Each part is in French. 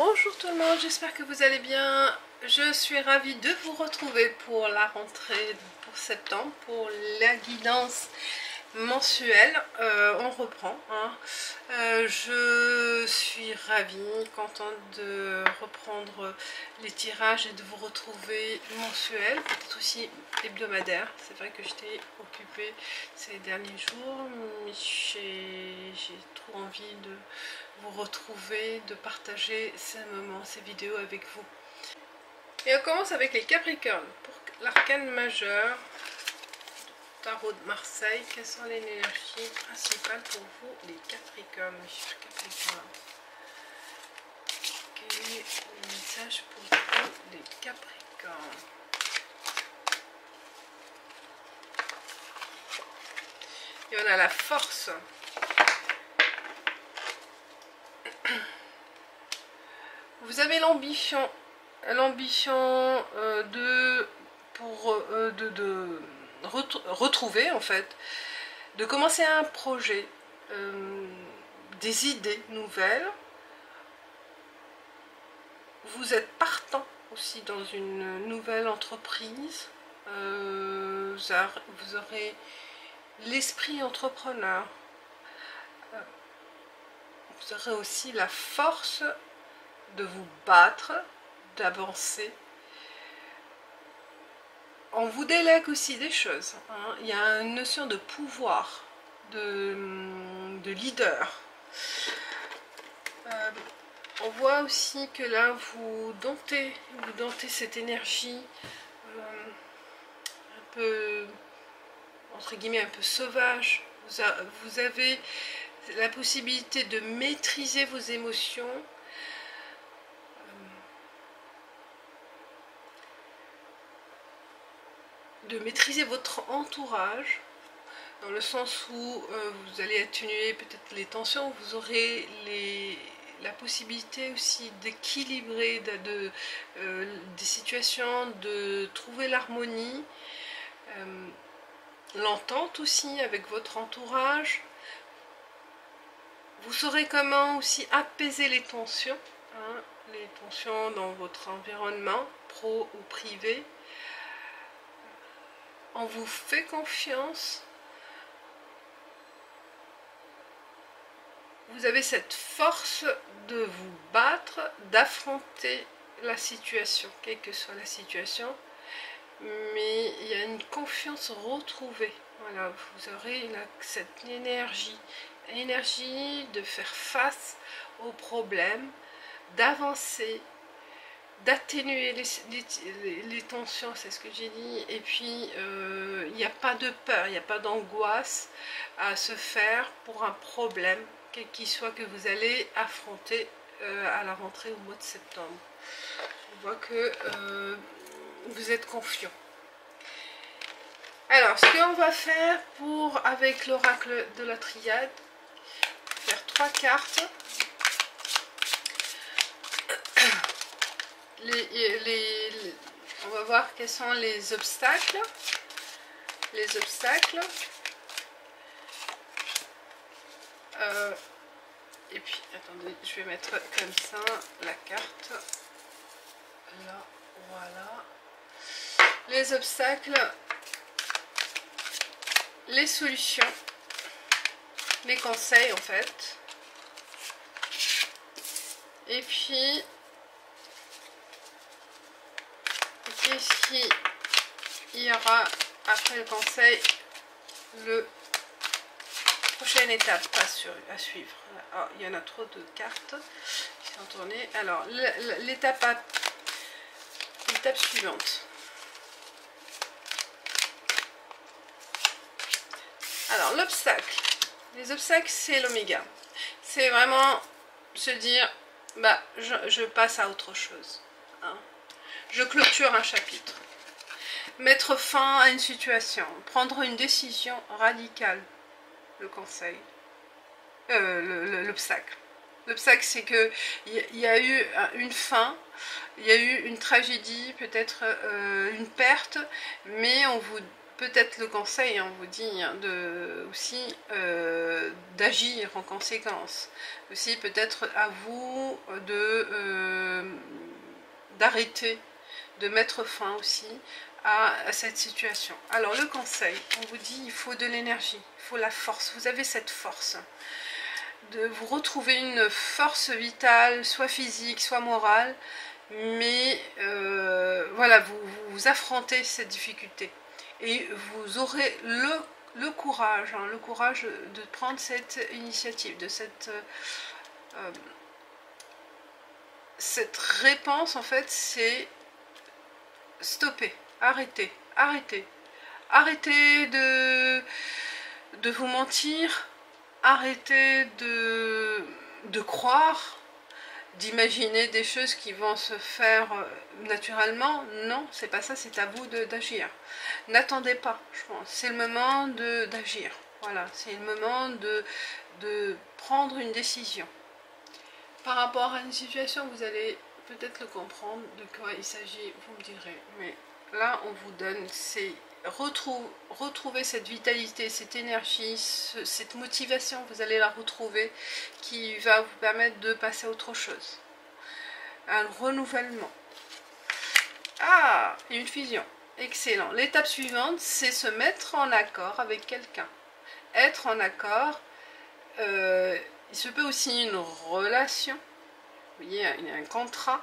Bonjour tout le monde, j'espère que vous allez bien. Je suis ravie de vous retrouver pour la rentrée pour septembre, pour la guidance mensuelle. On reprend. Je suis ravie, contente de reprendre les tirages et de vous retrouver mensuel, peut-être aussi hebdomadaire. C'est vrai que j'étais occupée ces derniers jours, mais j'ai trop envie de vous retrouver, de partager ces moments, ces vidéos avec vous. Et on commence avec les Capricornes. Pour l'arcane majeur, tarot de Marseille, quelles sont les énergies principales pour vous, les Capricornes, mes chers Capricornes? Quel est le message pour vous, les Capricornes? Et on a la force. Vous avez l'ambition de retrouver, en fait, de commencer un projet, des idées nouvelles. Vous êtes partant aussi dans une nouvelle entreprise. Vous aurez l'esprit entrepreneur. Vous aurez aussi la force de vous battre, d'avancer. On vous délègue aussi des choses. Il y a une notion de pouvoir, de leader. On voit aussi que là, vous domptez cette énergie un peu, entre guillemets, un peu sauvage. Vous avez la possibilité de maîtriser vos émotions. De maîtriser votre entourage, dans le sens où vous allez atténuer peut-être les tensions, vous aurez la possibilité aussi d'équilibrer des situations, de trouver l'harmonie, l'entente aussi avec votre entourage. Vous saurez comment aussi apaiser les tensions dans votre environnement, pro ou privé. On vous fait confiance. Vous avez cette force de vous battre, d'affronter la situation, quelle que soit la situation. Mais il y a une confiance retrouvée. Voilà, vous aurez cette énergie de faire face aux problèmes, d'avancer, d'atténuer les tensions, c'est ce que j'ai dit. Et puis il n'y a pas de peur, il n'y a pas d'angoisse à se faire pour un problème, quel qu'il soit, que vous allez affronter à la rentrée au mois de septembre. On voit que vous êtes confiant. Alors, ce qu'on va faire avec l'oracle de la triade, faire 3 cartes. On va voir quels sont les obstacles. Et puis, attendez, je vais mettre comme ça la carte. Là, voilà. Les obstacles, les solutions, les conseils en fait. Et puis, qu'est-ce qu'il y aura après le conseil, le prochaine étape à suivre. Oh, il y en a trop de cartes qui sont tournées. Alors, l'étape suivante. Alors, l'obstacle. Les obstacles, c'est l'oméga. C'est vraiment se dire, bah, je passe à autre chose. Je clôture un chapitre. Mettre fin à une situation. Prendre une décision radicale. Le conseil. L'obstacle. L'obstacle, c'est que il y a eu une fin, il y a eu une tragédie, peut-être une perte, mais peut-être le conseil, on vous dit aussi d'agir en conséquence. Aussi peut-être à vous d'arrêter, de mettre fin aussi à cette situation. Alors le conseil, on vous dit il faut de l'énergie, il faut la force, vous avez cette force, de vous retrouver une force vitale, soit physique, soit morale, mais voilà, vous affrontez cette difficulté et vous aurez le courage, hein, le courage de prendre cette initiative, de cette réponse. En fait, c'est stopper, arrêtez, arrêtez, arrêtez de vous mentir, arrêtez de croire, d'imaginer des choses qui vont se faire naturellement. Non, c'est pas ça, c'est à vous d'agir. N'attendez pas, je pense. C'est le moment d'agir. Voilà, c'est le moment de prendre une décision. Par rapport à une situation, vous allez peut-être le comprendre de quoi il s'agit, vous me direz. Mais là, on vous donne, c'est retrouver cette vitalité, cette énergie, cette motivation, vous allez la retrouver, qui va vous permettre de passer à autre chose. Un renouvellement. Ah, une fusion. Excellent. L'étape suivante, c'est se mettre en accord avec quelqu'un. Être en accord, il se peut aussi une relation. Vous voyez, il y a un contrat,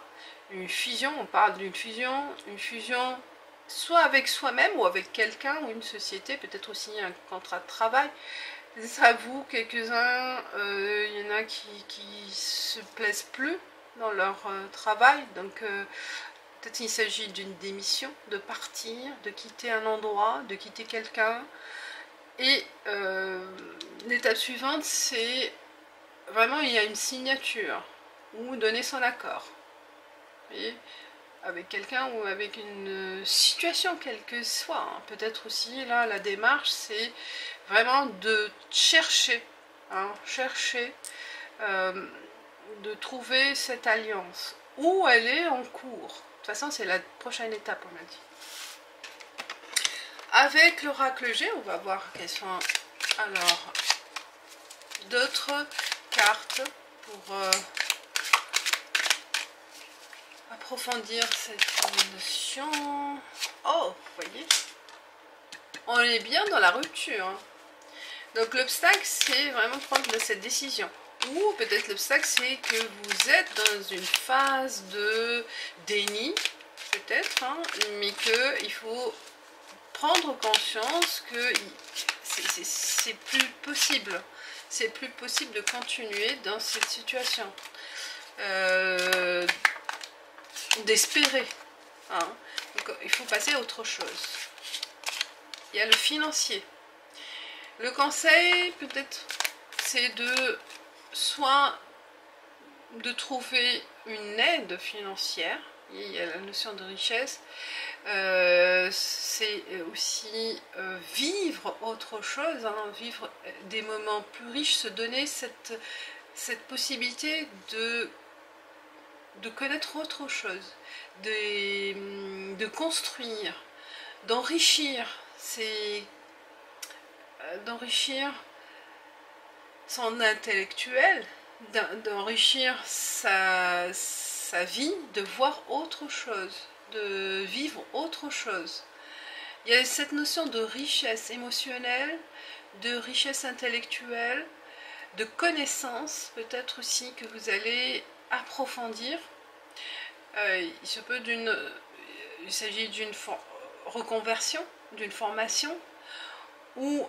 une fusion, on parle d'une fusion, une fusion soit avec soi-même ou avec quelqu'un ou une société, peut-être aussi un contrat de travail. C'est à vous, quelques-uns, il y en a qui se plaisent plus dans leur travail, donc peut-être il s'agit d'une démission, de partir, de quitter un endroit, de quitter quelqu'un. Et l'étape suivante, c'est vraiment, il y a une signature ou donner son accord. Vous voyez, avec quelqu'un ou avec une situation quelle que soit. Hein. Peut-être aussi, là, la démarche, c'est vraiment de chercher, hein, de trouver cette alliance. Où elle est en cours. De toute façon, c'est la prochaine étape, on a dit. Avec l'oracle G, on va voir quelles sont alors d'autres cartes pour approfondir cette notion. Oh, vous voyez, on est bien dans la rupture. Hein. Donc l'obstacle, c'est vraiment prendre cette décision. Ou peut-être l'obstacle, c'est que vous êtes dans une phase de déni, peut-être, hein, mais qu'il faut prendre conscience que c'est plus possible. C'est plus possible de continuer dans cette situation. D'espérer. Hein. Donc, il faut passer à autre chose. Il y a le financier. Le conseil, peut-être, c'est soit de trouver une aide financière. Il y a la notion de richesse. C'est aussi vivre autre chose, hein, vivre des moments plus riches, se donner cette possibilité de connaître autre chose, de construire, d'enrichir, d'enrichir son intellectuel, d'enrichir sa vie, de voir autre chose, de vivre autre chose. Il y a cette notion de richesse émotionnelle, de richesse intellectuelle, de connaissances peut-être aussi que vous allez approfondir. Il s'agit d'une reconversion, d'une formation, ou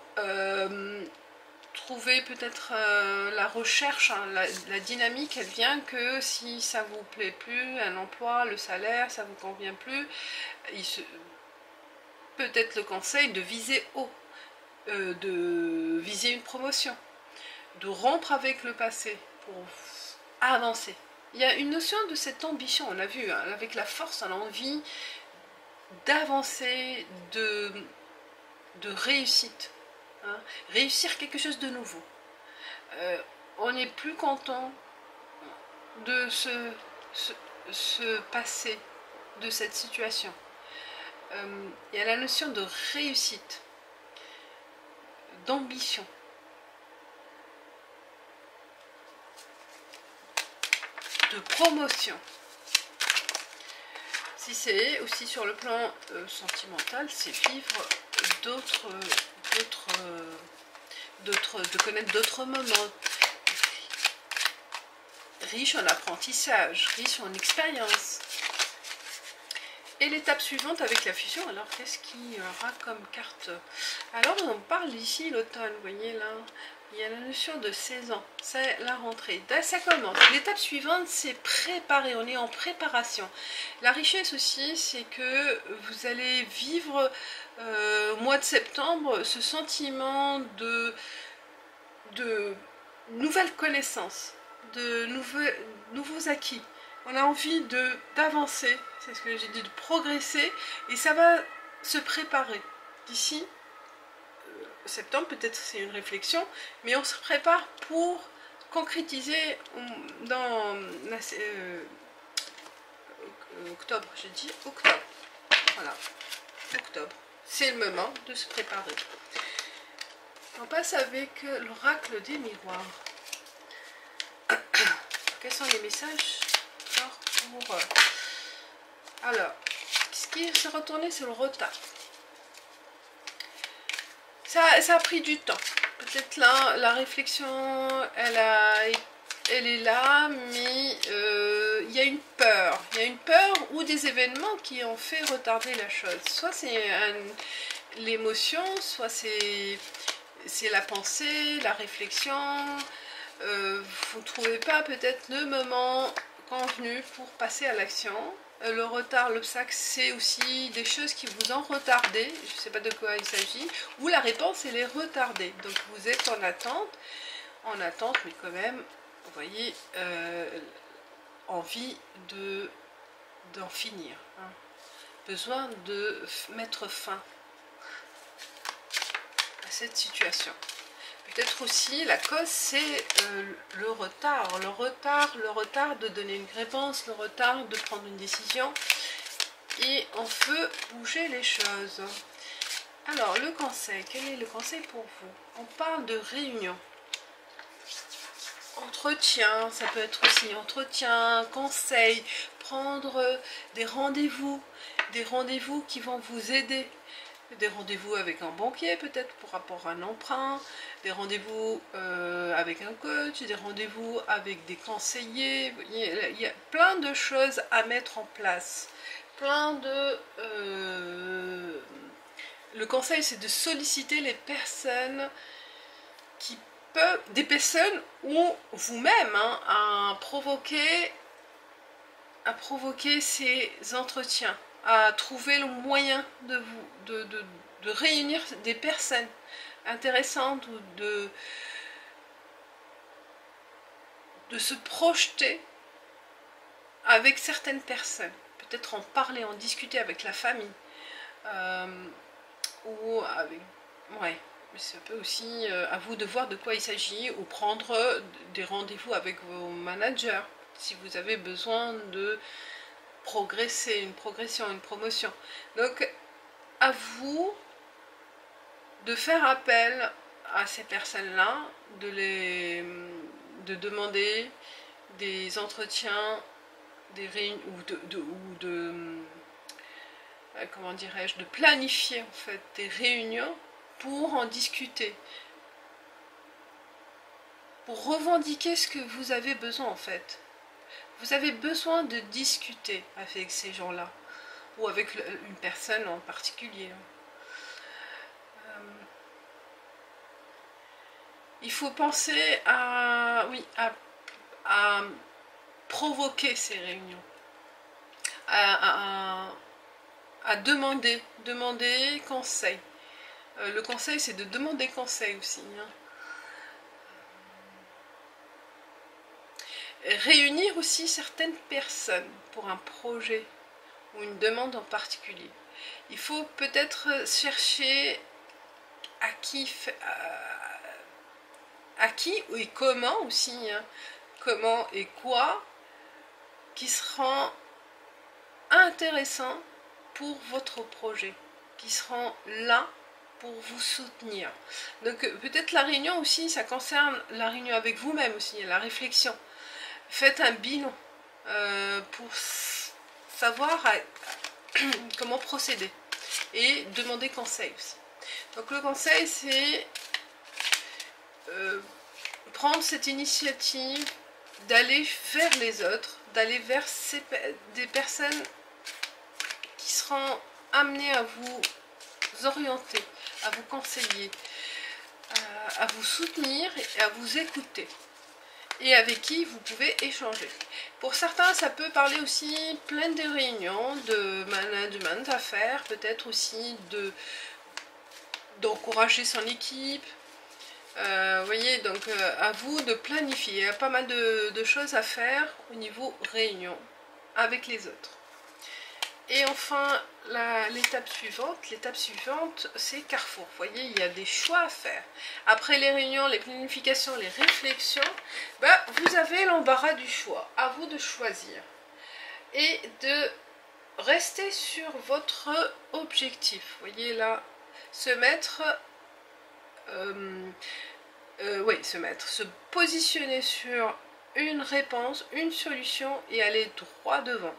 trouver peut-être la recherche, hein, la dynamique, elle vient que si ça vous plaît plus, un emploi, le salaire, ça vous convient plus, peut-être le conseil de viser haut, de viser une promotion, de rompre avec le passé pour avancer. Il y a une notion de cette ambition, on l'a vu, hein, avec la force, on a envie d'avancer, de réussite, hein, réussir quelque chose de nouveau. On n'est plus content de se passer de cette situation. Il y a la notion de réussite, d'ambition. De promotion. Si c'est aussi sur le plan sentimental, c'est vivre de connaître d'autres moments, riches en apprentissage, riches en expérience. Et l'étape suivante avec la fusion, alors qu'est-ce qu'il y aura comme carte? Alors on parle ici l'automne, vous voyez là, il y a la notion de saison, c'est la rentrée, ça commence. L'étape suivante c'est préparer, on est en préparation. La richesse aussi c'est que vous allez vivre au mois de septembre ce sentiment de nouvelles connaissances, de nouveaux acquis. On a envie d'avancer, c'est ce que j'ai dit, de progresser, et ça va se préparer. D'ici septembre, peut-être c'est une réflexion, mais on se prépare pour concrétiser dans octobre, j'ai dit octobre. Voilà, octobre. C'est le moment de se préparer. On passe avec l'oracle des miroirs. Quels sont les messages pour... Alors, ce qui s'est retourné, c'est le retard. Ça a pris du temps. Peut-être là, la réflexion, elle est là, mais il y a une peur. Il y a une peur ou des événements qui ont fait retarder la chose. Soit c'est l'émotion, soit c'est la pensée, la réflexion. Vous ne trouvez pas peut-être le moment convenu pour passer à l'action. Le retard, l'obstacle, c'est aussi des choses qui vous ont retardé. Je ne sais pas de quoi il s'agit. Ou la réponse, elle est retardée. Donc vous êtes en attente, mais quand même, vous voyez, envie d'en finir. Hein. Besoin de mettre fin à cette situation. Peut-être aussi la cause c'est le retard de donner une réponse, le retard de prendre une décision, et on veut bouger les choses. Alors le conseil, quel est le conseil pour vous? On parle de réunion, entretien, ça peut être aussi entretien, conseil, prendre des rendez-vous qui vont vous aider. Des rendez-vous avec un banquier peut-être pour rapport à un emprunt, des rendez-vous avec un coach, des rendez-vous avec des conseillers. Il y a plein de choses à mettre en place. Le conseil c'est de solliciter les personnes qui peuvent, des personnes ou vous-même à provoquer ces entretiens, à trouver le moyen de réunir des personnes intéressantes ou de se projeter avec certaines personnes, peut-être en parler, en discuter avec la famille, ou avec... Ouais, mais ça peut aussi, à vous de voir de quoi il s'agit, ou prendre des rendez-vous avec vos managers, si vous avez besoin de progresser, une progression, une promotion. Donc, à vous de faire appel à ces personnes-là, de demander des entretiens, des réunions, comment dirais-je, de planifier en fait des réunions pour en discuter, pour revendiquer ce que vous avez besoin en fait. Vous avez besoin de discuter avec ces gens-là, ou avec une personne en particulier. Il faut penser à provoquer ces réunions, à demander conseil. Le conseil, c'est de demander conseil aussi. Réunir aussi certaines personnes pour un projet ou une demande en particulier. Il faut peut-être chercher à qui et comment aussi, comment et quoi qui seront intéressants pour votre projet, qui seront là pour vous soutenir. Donc peut-être la réunion aussi, ça concerne la réunion avec vous-même aussi, la réflexion. Faites un bilan pour savoir comment procéder. Et demander conseil aussi. Donc le conseil, c'est prendre cette initiative d'aller vers les autres, d'aller vers des personnes qui seront amenées à vous orienter, à vous conseiller, à vous soutenir et à vous écouter, et avec qui vous pouvez échanger. Pour certains, ça peut parler aussi plein de réunions, de management à faire, peut-être aussi d'encourager son équipe. Vous voyez, donc à vous de planifier. Il y a pas mal de choses à faire au niveau réunion avec les autres. Et enfin, l'étape suivante, c'est carrefour. Vous voyez, il y a des choix à faire. Après les réunions, les planifications, les réflexions, vous avez l'embarras du choix. À vous de choisir. Et de rester sur votre objectif. Vous voyez là, se positionner sur une réponse, une solution et aller droit devant.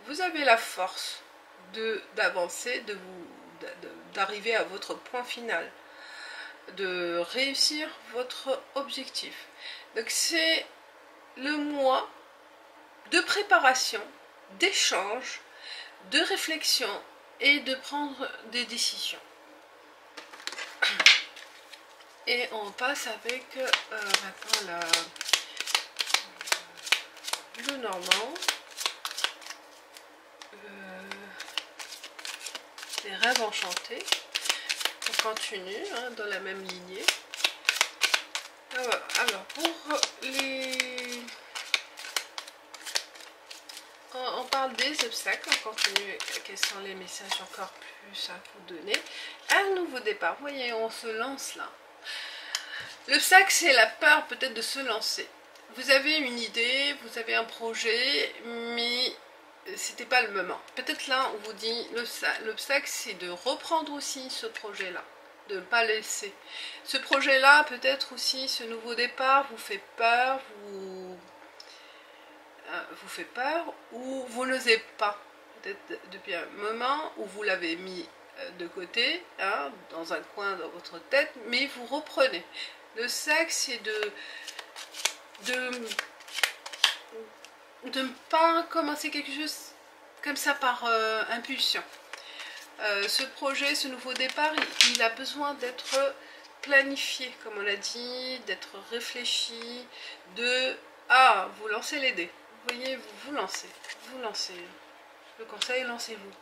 Vous avez la force d'avancer, d'arriver à votre point final, de réussir votre objectif. Donc c'est le mois de préparation, d'échange, de réflexion et de prendre des décisions. Et on passe avec maintenant le normand, les rêves enchantés. On continue dans la même lignée. Alors pour les... On parle des obstacles, on continue. Quels sont les messages encore plus à vous donner? Un nouveau départ, vous voyez, on se lance là. L'obstacle, c'est la peur peut-être de se lancer. Vous avez une idée, vous avez un projet, mais c'était pas le moment. Peut-être là, on vous dit, l'obstacle, c'est de reprendre aussi ce projet-là, de ne pas laisser. Ce projet-là, peut-être aussi, ce nouveau départ vous fait peur, vous fait peur, ou vous n'osez pas. Peut-être depuis un moment où vous l'avez mis de côté, dans un coin dans votre tête, mais vous reprenez. Le sac, c'est de ne pas commencer quelque chose comme ça par impulsion. Ce projet, ce nouveau départ, il a besoin d'être planifié, comme on l'a dit, d'être réfléchi, vous lancez les dés. Vous voyez, vous lancez. Le conseil, lancez-vous.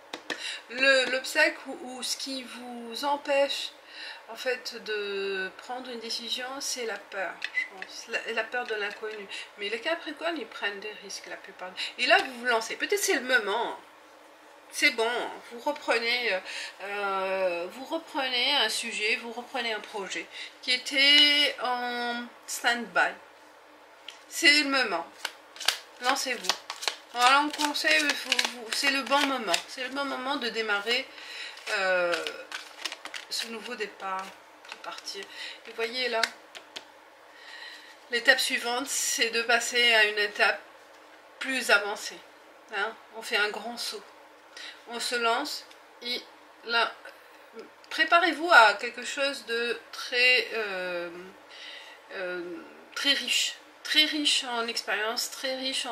L'obstacle ou ce qui vous empêche en fait de prendre une décision, c'est la peur, je pense, la peur de l'inconnu. Mais les Capricornes, ils prennent des risques la plupart. Et là, vous vous lancez. Peut-être c'est le moment. C'est bon, vous reprenez un sujet, vous reprenez un projet qui était en stand-by. C'est le moment. Lancez-vous. Alors on conseille, c'est le bon moment. C'est le bon moment de démarrer ce nouveau départ, de partir. Et vous voyez là, l'étape suivante, c'est de passer à une étape plus avancée. On fait un grand saut. On se lance et là, préparez-vous à quelque chose de très riche en expérience, très riche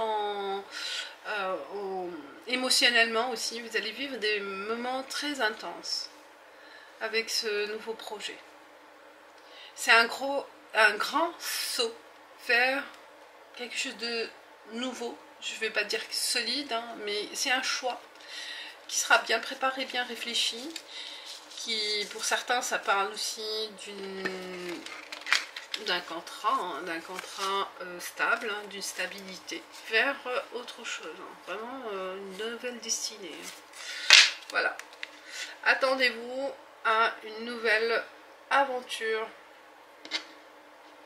émotionnellement aussi. Vous allez vivre des moments très intenses avec ce nouveau projet. C'est un grand saut vers quelque chose de nouveau. Je ne vais pas dire solide, mais c'est un choix qui sera bien préparé, bien réfléchi, qui pour certains ça parle aussi d'un contrat, stable, d'une stabilité vers autre chose, vraiment une nouvelle destinée. Voilà, attendez-vous à une nouvelle aventure,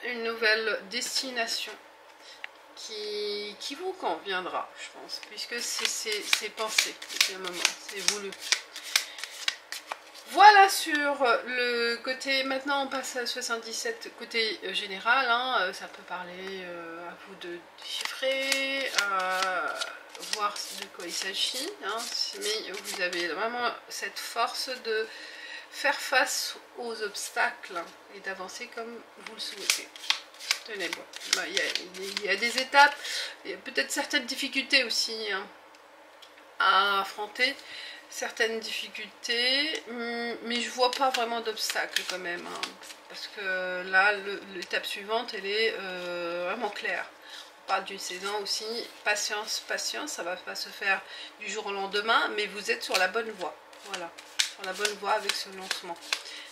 une nouvelle destination qui vous conviendra, je pense, puisque c'est pensé depuis un moment, c'est voulu. Voilà sur le côté, maintenant on passe à 77, côté général, ça peut parler à vous de déchiffrer, voir de quoi il s'agit, hein, mais vous avez vraiment cette force de faire face aux obstacles et d'avancer comme vous le souhaitez. Tenez, bon, il y a des étapes, il y a peut-être certaines difficultés aussi hein, à affronter, certaines difficultés, mais je vois pas vraiment d'obstacles quand même, hein, parce que là, l'étape suivante, elle est vraiment claire. On parle d'une saison aussi, patience, patience, ça va pas se faire du jour au lendemain, mais vous êtes sur la bonne voie, voilà, sur la bonne voie avec ce lancement.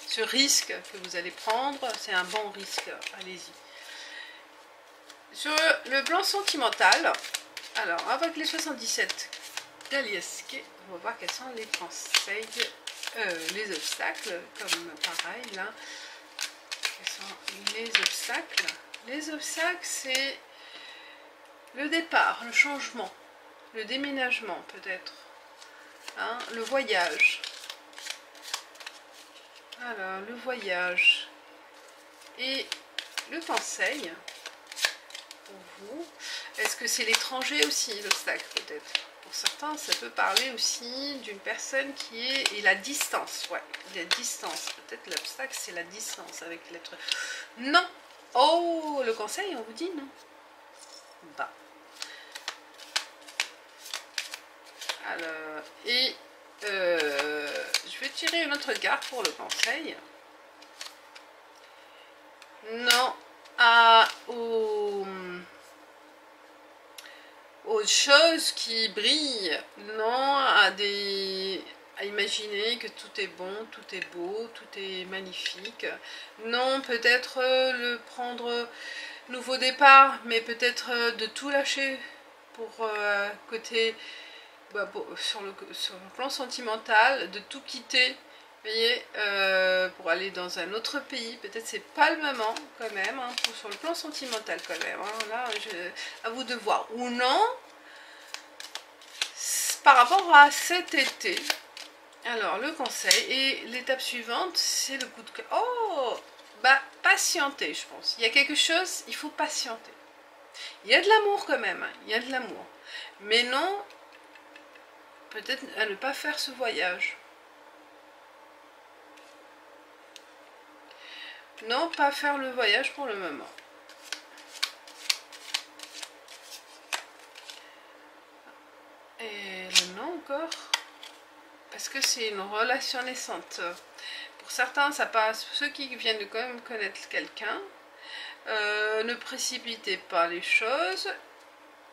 Ce risque que vous allez prendre, c'est un bon risque, allez-y. Sur le plan sentimental, alors avec les 77 Galiesque, on va voir quels sont les conseils, les obstacles, comme pareil là. Quels sont les obstacles? Les obstacles, c'est le départ, le changement, le déménagement peut-être, hein, le voyage. Alors, le voyage et le conseil. Pour vous, est-ce que c'est l'étranger aussi l'obstacle peut-être? Pour certains ça peut parler aussi d'une personne qui est et la distance, ouais, la distance, peut-être l'obstacle c'est la distance avec l'être. Non, oh, le conseil on vous dit non. Bah alors, et je vais tirer une autre carte pour le conseil. Non aux choses qui brillent, non à imaginer que tout est bon, tout est beau, tout est magnifique. Non, peut-être le prendre nouveau départ, mais peut-être de tout lâcher pour côté sur le plan sentimental, de tout quitter. Vous voyez, pour aller dans un autre pays, peut-être c'est pas le moment quand même, hein, sur le plan sentimental quand même, hein, là, à vous de voir, ou non, par rapport à cet été. Alors, le conseil, et l'étape suivante, c'est le coup de cœur. Oh, bah, patienter, je pense. Il y a quelque chose, il faut patienter. Il y a de l'amour quand même, hein, il y a de l'amour. Mais non, peut-être à ne pas faire ce voyage. Non, pas faire le voyage pour le moment. Et le non encore, parce que c'est une relation naissante. Pour certains, ça passe, ceux qui viennent de quand même connaître quelqu'un, ne précipitez pas les choses,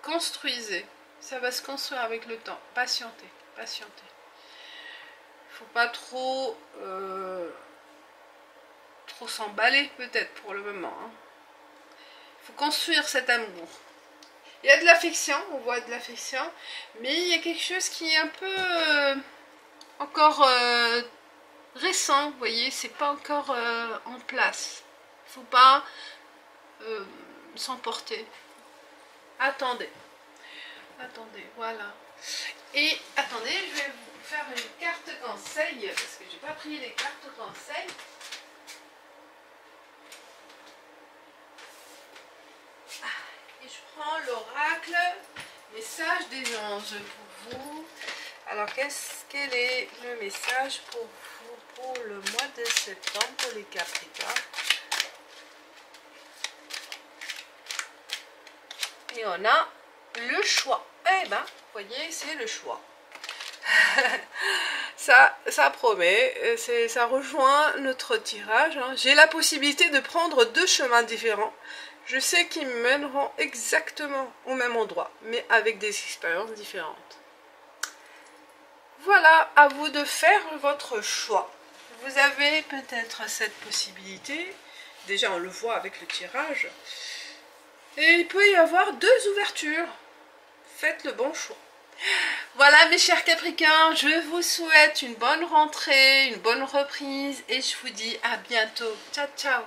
construisez. Ça va se construire avec le temps. Patientez, patientez. Il ne faut pas trop s'emballer peut-être pour le moment. Hein. Il faut construire cet amour. Il y a de l'affection, on voit de l'affection, mais il y a quelque chose qui est un peu encore récent, vous voyez, c'est pas encore en place. Il ne faut pas s'emporter. Attendez. Attendez, voilà. Et attendez, je vais vous faire une carte conseil, parce que j'ai pas pris les cartes conseil. Et je prends l'oracle, message des anges pour vous. Alors, quel est le message pour vous pour le mois de septembre pour les Capricornes? Et on a le choix. Eh ben, vous voyez, c'est le choix. ça promet, ça rejoint notre tirage. Hein. J'ai la possibilité de prendre deux chemins différents. Je sais qu'ils mèneront exactement au même endroit, mais avec des expériences différentes. Voilà, à vous de faire votre choix. Vous avez peut-être cette possibilité. Déjà, on le voit avec le tirage. Et il peut y avoir deux ouvertures. Faites le bon choix. Voilà mes chers Capricornes, je vous souhaite une bonne rentrée, une bonne reprise et je vous dis à bientôt. Ciao, ciao.